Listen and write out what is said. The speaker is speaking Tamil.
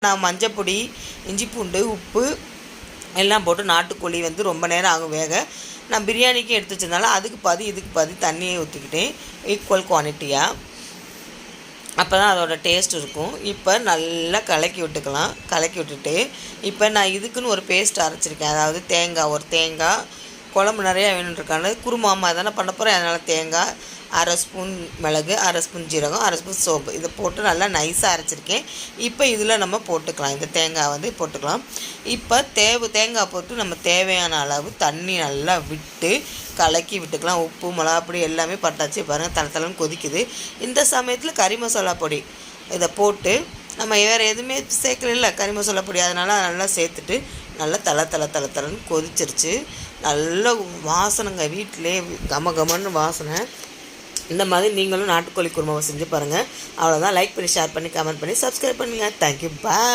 நான் மஞ்சப்பொடி, இஞ்சி பூண்டு, உப்பு எல்லாம் போட்டு நாட்டுக்கோழி வந்து ரொம்ப நேரம் ஆகும் வேக. நான் பிரியாணிக்கு எடுத்து வச்சதுனால அதுக்கு பாதி இதுக்கு பாதி தண்ணியை ஊற்றிக்கிட்டேன், ஈக்குவல் குவான்டிட்டியாக. அப்போ தான் அதோடய டேஸ்ட் இருக்கும். இப்போ நல்லா கலக்கி விட்டுக்கலாம். கலக்கி விட்டுட்டு இப்போ நான் இதுக்குன்னு ஒரு பேஸ்ட் அரைச்சிருக்கேன். அதாவது ஒரு தேங்காய் குழம்பு நிறையா வேணுன்றக்கான குருமாமா தானே பண்ண போகிறேன். அதனால் தேங்காய், 1/2 ஸ்பூன் மிளகு, 1/2 ஸ்பூன் ஜீரகம், 1/2 ஸ்பூன் சோப்பு இதை போட்டு நல்லா நைஸாக அரைச்சிருக்கேன். இப்போ இதில் நம்ம போட்டுக்கலாம். இந்த தேங்காய் வந்து போட்டுக்கலாம். இப்போ தேங்காய் போட்டு நம்ம தேவையான அளவு தண்ணி நல்லா விட்டு கலக்கி விட்டுக்கலாம். உப்பு, மிளகாப்பொடி எல்லாமே பட்டாச்சு. பாருங்கள் தலைன்னு கொதிக்குது. இந்த சமயத்தில் கறி மசாலா பொடி இதை போட்டு நம்ம வேறு எதுவுமே சேர்க்கல, கறி மசாலா பொடி, அதனால் நல்லா சேர்த்துட்டு நல்லா தலைன்னு கொதிச்சிருச்சு. நல்ல வாசனைங்க, வீட்டிலே கமன்னு வாசனை. இந்த மாதிரி நீங்களும் நாட்டுக்கோழி குருமாவை செஞ்சு பாருங்கள். அவ்வளோதான். லைக் பண்ணி, ஷேர் பண்ணி, கமெண்ட் பண்ணி, சப்ஸ்கிரைப் பண்ணுங்கள். தேங்க்யூ, பாய்.